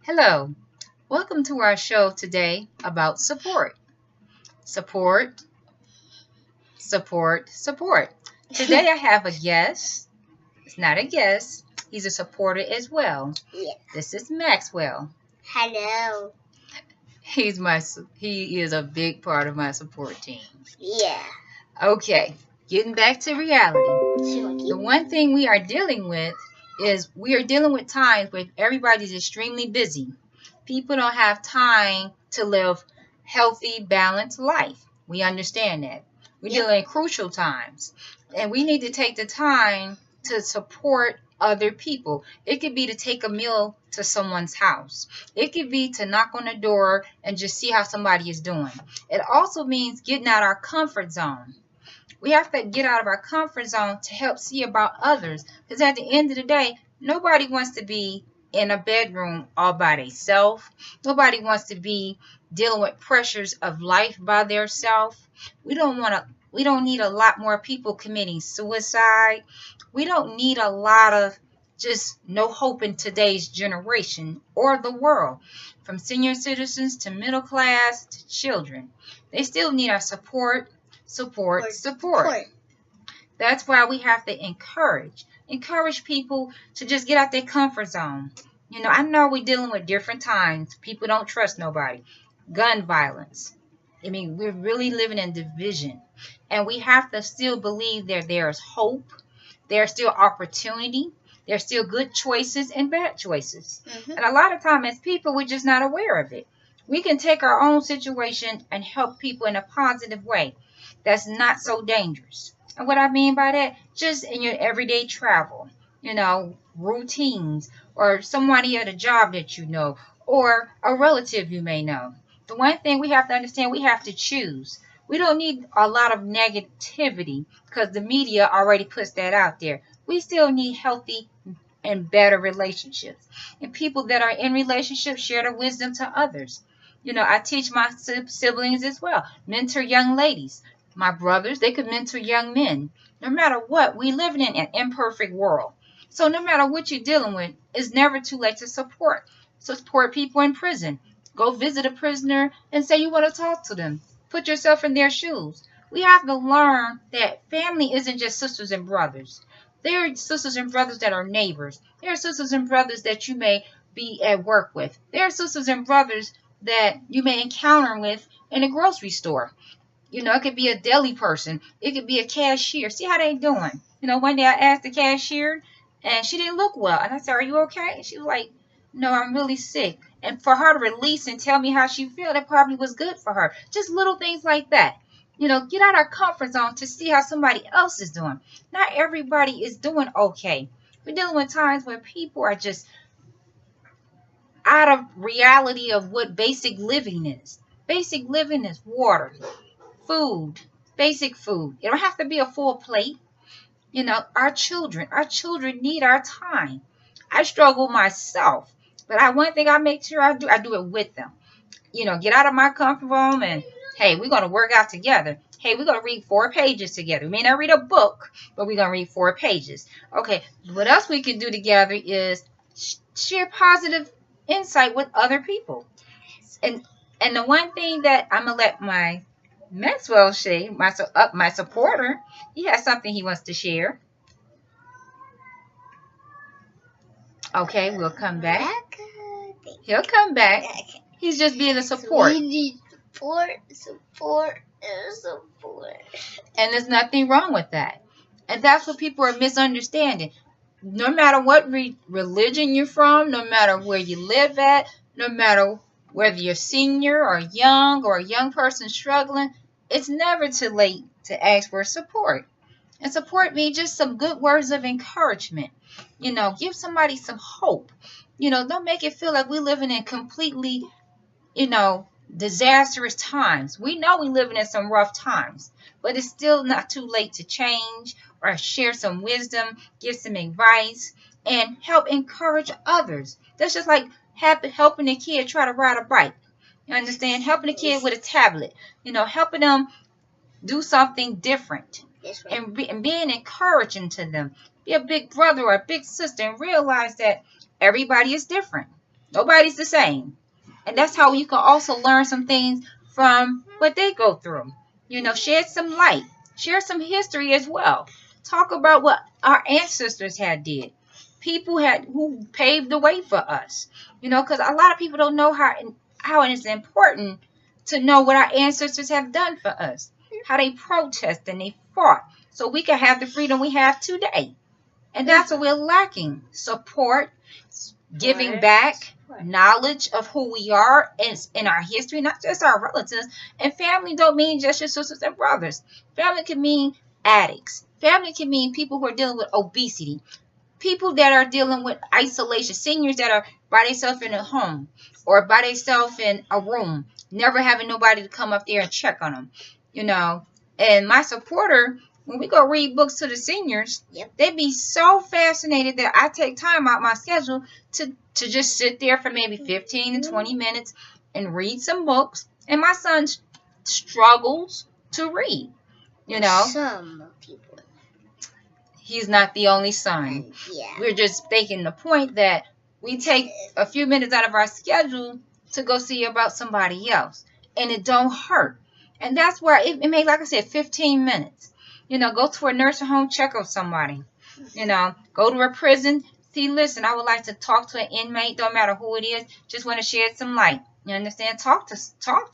Hello, welcome to our show today about support. Support, support, support. Today I have a guest. It's not a guest, he's a supporter as well. Yeah. This is Maxwell. Hello. He is a big part of my support team. Yeah. Okay, getting back to reality. The one thing we are dealing with is we are dealing with times where everybody's extremely busy. People don't have time to live healthy, balanced life. We understand that. We're dealing in crucial times. And we need to take the time to support other people. It could be to take a meal to someone's house. It could be to knock on the door and just see how somebody is doing. It also means getting out our comfort zone. We have to get out of our comfort zone to help see about others. Because at the end of the day, nobody wants to be in a bedroom all by themselves. Nobody wants to be dealing with pressures of life by themselves. We don't need a lot more people committing suicide. We don't need a lot of just no hope in today's generation or the world. From senior citizens to middle class to children. They still need our support. That's why we have to encourage people to just get out their comfort zone. You know, I know we're dealing with different times. People don't trust nobody. Gun violence. I mean, we're really living in division. And we have to still believe that there's hope. There's still opportunity. There's still good choices and bad choices. And a lot of times as people, we're just not aware of it. We can take our own situation and help people in a positive way. That's not so dangerous. And what I mean by that, just in your everyday travel, you know, routines, or somebody at a job that you know, or a relative you may know. The one thing we have to understand, we have to choose. We don't need a lot of negativity because the media already puts that out there. We still need healthy and better relationships. And people that are in relationships share their wisdom to others. You know, I teach my siblings as well. Mentor young ladies. My brothers, they could mentor young men. No matter what, we live in an imperfect world. So no matter what you're dealing with, it's never too late to support. Support people in prison. Go visit a prisoner and say you want to talk to them. Put yourself in their shoes. We have to learn that family isn't just sisters and brothers. There are sisters and brothers that are neighbors. There are sisters and brothers that you may be at work with. There are sisters and brothers that you may encounter with in a grocery store. You know, it could be a deli person. It could be a cashier. See how they doing. You know, one day I asked the cashier, and she didn't look well. And I said, are you okay? And she was like, no, I'm really sick. And for her to release and tell me how she feels, that probably was good for her. Just little things like that. You know, get out our comfort zone to see how somebody else is doing. Not everybody is doing okay. We're dealing with times where people are just out of reality of what basic living is. Basic living is water. Food, basic food. It don't have to be a full plate. You know, our children need our time. I struggle myself, but one thing I make sure I do it with them. You know, get out of my comfort zone and, hey, we're going to work out together. Hey, we're going to read 4 pages together. We may not read a book, but we're going to read 4 pages. Okay, what else we can do together is share positive insight with other people. And the one thing that I'm going to let my Maxwell share, my supporter, he has something he wants to share. Okay, we'll come back. He'll come back. He's just being a support. We need support. And there's nothing wrong with that. And that's what people are misunderstanding. No matter what religion you're from, no matter where you live at, no matter whether you're senior or a young person struggling, it's never too late to ask for support. And support means just some good words of encouragement. You know, give somebody some hope. You know, don't make it feel like we're living in completely, you know, disastrous times. We know we're living in some rough times, but it's still not too late to change or share some wisdom, give some advice, and help encourage others. That's just like helping a kid try to ride a bike. You understand? Helping a kid with a tablet. You know, helping them do something different. And being encouraging to them. Be a big brother or a big sister and realize that Everybody is different. Nobody's the same. And that's how you can also learn some things from what they go through. You know, shed some light. Share some history as well. Talk about what our ancestors had did. People had who paved the way for us. You know, because a lot of people don't know how it is important to know what our ancestors have done for us. How they protested and they fought. So we can have the freedom we have today. And that's what we're lacking. Support, giving back, knowledge of who we are in our history, not just our relatives. And family don't mean just your sisters and brothers. Family can mean addicts. Family can mean people who are dealing with obesity. People that are dealing with isolation. Seniors that are by themselves in a home or by themselves in a room, never having nobody to come up there and check on them. You know, and my supporter, when we go read books to the seniors, they be so fascinated that I take time out my schedule to just sit there for maybe 15 to 20 minutes and read some books. And my son struggles to read, you know. Some people. He's not the only son. Yeah. We're just making the point that we take a few minutes out of our schedule to go see about somebody else. And it don't hurt. And that's where it may, like I said, 15 minutes. You know, go to a nursing home, check on somebody. You know, go to a prison. See, listen, I would like to talk to an inmate. Don't matter who it is. Just want to shed some light. You understand? Talk to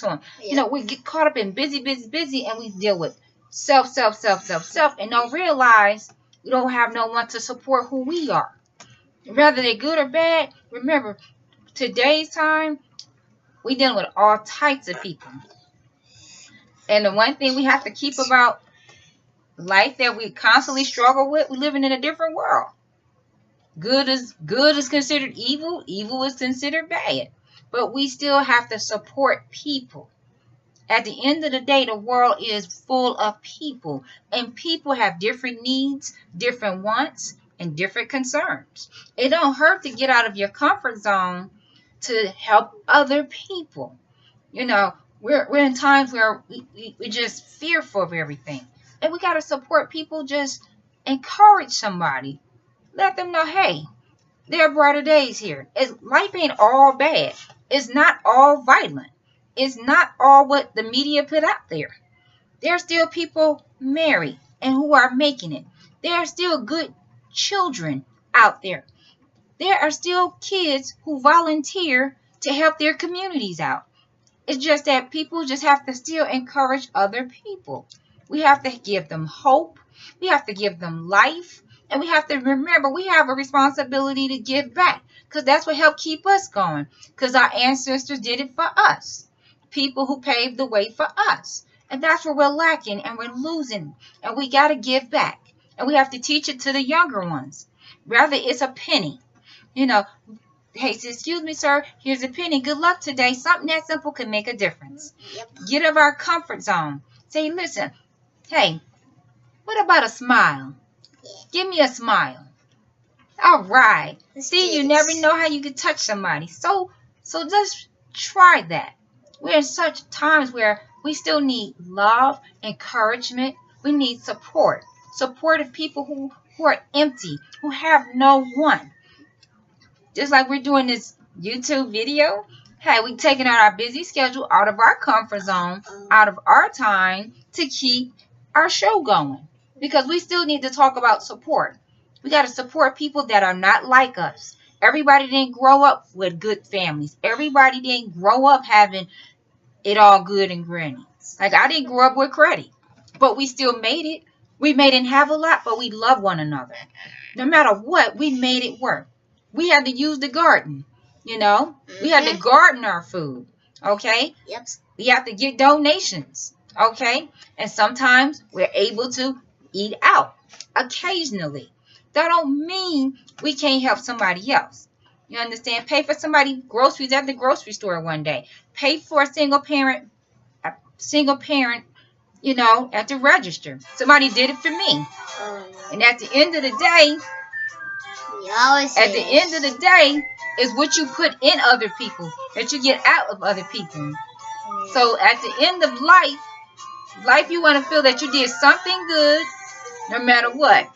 them. Yeah. You know, we get caught up in busy, and we deal with self, and don't realize we don't have no one to support who we are. Whether they're good or bad, remember, today's time, we dealing with all types of people. And the one thing we have to keep about life that we constantly struggle with, we're living in a different world. Good is considered evil. Evil is considered bad. But we still have to support people. At the end of the day, the world is full of people. And people have different needs, different wants, and different concerns. It don't hurt to get out of your comfort zone to help other people. You know, we're in times where we're just fearful of everything. And we got to support people. Just encourage somebody. Let them know, hey, there are brighter days here. Life ain't all bad. It's not all violent. It's not all what the media put out there. There are still people married and who are making it. There are still good children out there. There are still kids who volunteer to help their communities out. It's just that people just have to still encourage other people. We have to give them hope. We have to give them life. And we have to remember we have a responsibility to give back. Because that's what helped keep us going. Because our ancestors did it for us. People who paved the way for us. And that's where we're lacking and we're losing. And we got to give back. And we have to teach it to the younger ones. Rather, it's a penny. You know, hey, excuse me, sir, here's a penny. Good luck today. Something that simple can make a difference. Get out of our comfort zone. Say, listen, hey, what about a smile? Give me a smile. All right. See, you never know how you can touch somebody. So just try that. We're in such times where we still need love, encouragement. We need support. Support of people who are empty, who have no one. Just like we're doing this YouTube video. Hey, we're taking out our busy schedule, out of our comfort zone, out of our time to keep our show going. Because we still need to talk about support. We got to support people that are not like us. Everybody didn't grow up with good families. Everybody didn't grow up having it all good and granny. Like, I didn't grow up with credit. But we still made it. We may didn't have a lot, but we love one another. No matter what, we made it work. We had to use the garden, you know. We had to garden our food, okay? Yep. We have to get donations, okay? And sometimes we're able to eat out occasionally. That don't mean we can't help somebody else. You understand? Pay for somebody groceries at the grocery store one day. Pay for a single parent, you know, at the register. Somebody did it for me. And at the end of the day, is what you put in other people that you get out of other people. So at the end of life you want to feel that you did something good no matter what.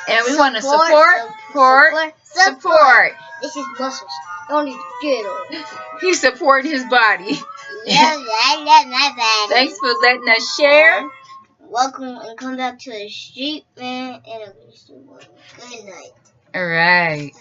And we want to support Support. This is muscles. Don't need to get on. He support his body. Yeah, I love my body. Thanks for letting us share. Welcome and come back to the street, man. And a good night. All right.